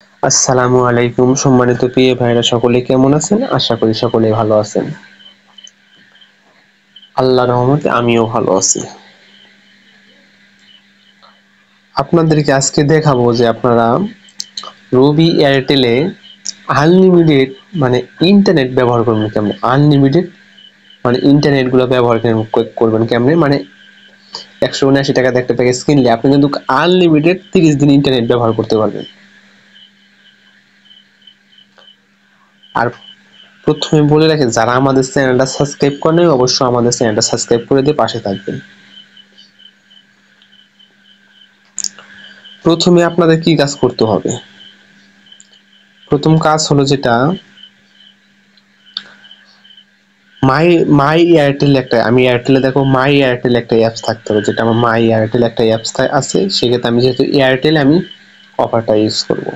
আসসালামু আলাইকুম সম্মানিত প্রিয় ভাইরা সকলে কেমন আছেন? আশা করি সকলেই ভালো আছেন। আল্লাহর রহমতে আমিও ভালো আছি। আপনাদেরকে আজকে দেখাবো যে আপনারা রবি এয়ারটেলে আনলিমিটেড ইন্টারনেট ব্যবহার করবেন কেমনে? আনলিমিটেড ইন্টারনেট গুলো ব্যবহার করবেন কেমনে? ১৭৯ টাকাতে একটা প্যাকেজ কিনলে আপনি কিন্তু আনলিমিটেড ৩০ দিন ইন্টারনেট ব্যবহার করতে পারবেন। আর প্রথমে বলে রাখি, যারা আমাদের চ্যানেলটা সাবস্ক্রাইব করেন অবশ্যই আমাদের চ্যানেলটা সাবস্ক্রাইব করে দিয়ে পাশে থাকবেন। প্রথমে আপনাদের কি কাজ করতে হবে? প্রথম কাজ হলো যেটা মাই এয়ারটেল আমি এয়ারটেলে দেখো মাই এয়ারটেল একটা অ্যাপস থাকতে হবে, যেটা আমার মাই এয়ারটেল একটা অ্যাপস আছে। সেক্ষেত্রে আমি যেহেতু এয়ারটেলে আমি অফারটা ইউজ করব,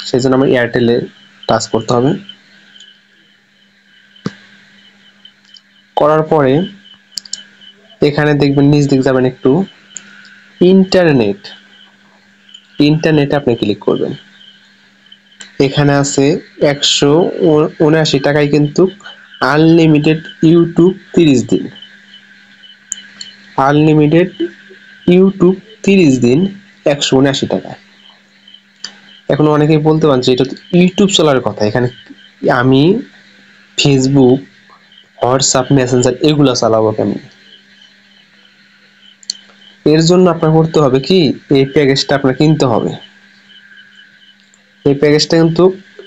সেই জন্য আমার এয়ারটেলে টাচ করতে হবে। করার পরে এখানে দেখবেন নিচ দিকে যাবেন একটু, ইন্টারনেটে আপনি ক্লিক করবেন। এখানে আছে ১৭৯ টাকায় কিন্তু আনলিমিটেড ইউটিউব 30 দিন। আনলিমিটেড ইউটিউব 30 দিন ১৭৯ টাকা। এখন অনেকেই বলতে পারেন যে এটা তো ইউটিউব চলার কথা, এখানে আমি ফেসবুক, হোয়াটসঅ্যাপ, মেসেঞ্জার এগুলো চালাবো কেমন? এর জন্য আপনার করতে হবে কি, এই প্যাকেজটা আপনার কিনতে হবে। এই প্যাকেজটা কিন্তু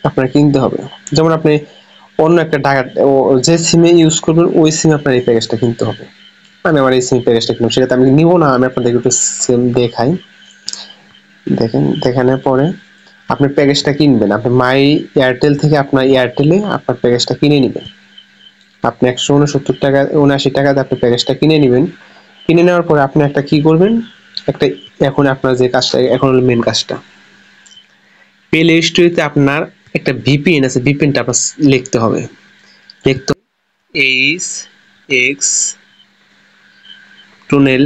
আপনার কিনতে হবে। যেমন আপনি অন্য একটা যে সিমে ইউজ করবেন ওই সিমে আপনার এই প্যাকেজটা কিনতে হবে। আমি আমার এই সিম প্যাকেজটা কিনবো, সেটা আমি নিব না, আমি আপনাদের একটু সিম দেখাই। দেখেন, দেখানোর পরে আপনি প্যাকেজটা কিনবেন। আপনি মাই এয়ারটেল থেকে আপনার এয়ারটেলে আপনার প্যাকেজটা কিনে নেবেন। আপনি ১৬৯ টাকা ৭৯ টাকাতে আপনি প্যাকেজটা কিনে নেবেন। কিনে নেওয়ার পরে আপনি একটা কি করবেন, এখন আপনার যে কাজটা, এখন হলো মেন কাজটা। প্লে স্টোরে আপনার একটা ভিপিএন আছে, ভিপিএনটা আপনার লিখতে হবে। এইচ এক্স টুনেল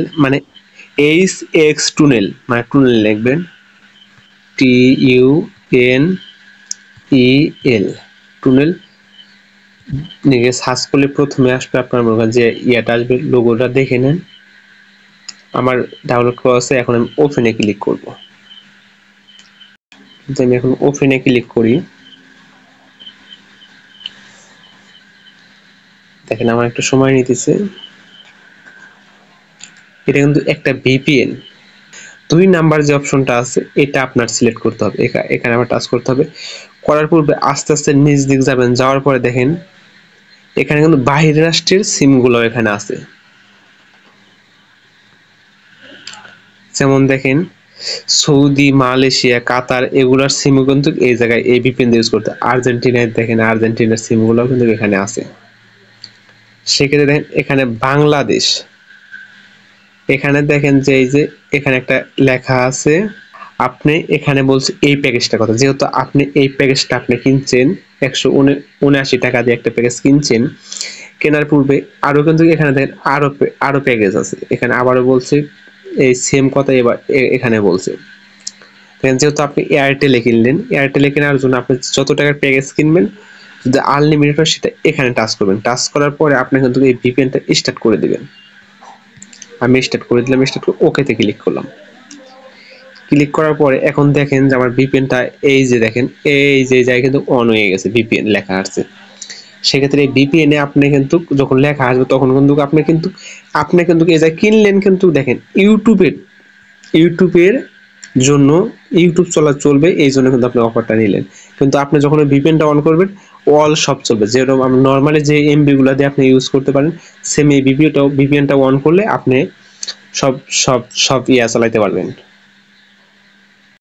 টুনেল লিখবেন, TUNEL টুনেল লিখে সার্চ করলে প্রথমে আসবে আপনার যে ইয়াটা আসবে, লোগোটা দেখে নেন। আমার ডাউনলোড করা আছে, এখন আমি ওপেনে ক্লিক করব। আমি এখন ওপেনে ক্লিক করি, দেখেন আমার একটু সময় নিতেছে। এটা কিন্তু একটা ভিপিএন। ২ নাম্বার যে অপশনটা আছে এটা আপনার সিলেক্ট করতে হবে, এখানে আবার টাচ করতে হবে। করার পূর্বে আস্তে আস্তে নিচ দিক যাবেন, যাওয়ার পরে দেখেন এখানে কিন্তু বাহির রাষ্ট্রের সিমগুলো এখানে আছে। যেমন দেখেন সৌদি, মালয়েশিয়া, কাতার এগুলার সিমও কিন্তু এই জায়গায় এই ভিপিএন ইউজ করতে। আর্জেন্টিনায় দেখেন আর্জেন্টিনার সিমগুলো কিন্তু এখানে আছে। সেক্ষেত্রে দেখেন এখানে বাংলাদেশ, এখানে দেখেন যে এই যে এখানে একটা লেখা আছে, আপনি এখানে বলছে এই প্যাকেজটার কথা। যেহেতু আপনি এই প্যাকেজটা আপনি কিনছেন ১৭৯ টাকা দিয়ে একটা প্যাকেজ কিনছেন, কেনার পূর্বে আরো কিন্তু এখানে দেখেন আরো প্যাকেজ আছে। এখানে আবারও বলছে এই সেম কথা, এবার এখানে বলছে। দেখেন যেহেতু আপনি এয়ারটেলে কিনলেন, এয়ারটেলে কেনার জন্য আপনি যত টাকার প্যাকেজ কিনবেন, যদি আনলিমিটেড হয় সেটা এখানে টাচ করবেন। টাচ করার পরে আপনি কিন্তু এই ভিপিএনটা স্টার্ট করে দিবেন। আমি স্টার্ট করে দিলাম, স্টার্ট করে ওকেতে ক্লিক করলাম। ক্লিক করার পরে এখন দেখেন যে আমার ভিপিএনটা এই যে দেখেন এই যে জায়গায় কিন্তু অন হয়ে গেছে, ভিপিএন লেখা আসছে। সেক্ষেত্রে এই ভিপিএন এ আপনি কিন্তু যখন লেখা আসবে তখন কিন্তু আপনি কিন্তু এই জায়গায় কিনলেন, কিন্তু দেখেন ইউটিউবের জন্য ইউটিউব চলবে, এই জন্য কিন্তু আপনি অফারটা নিলেন। কিন্তু আপনি যখন ভিপিএনটা অন করবেন অল সব চলবে, যেরকম আপনি নর্মালি যে এমবি গুলা দিয়ে আপনি ইউজ করতে পারেন, সেম এই ভিপিএনটা অন করলে আপনি সব চালাইতে পারবেন।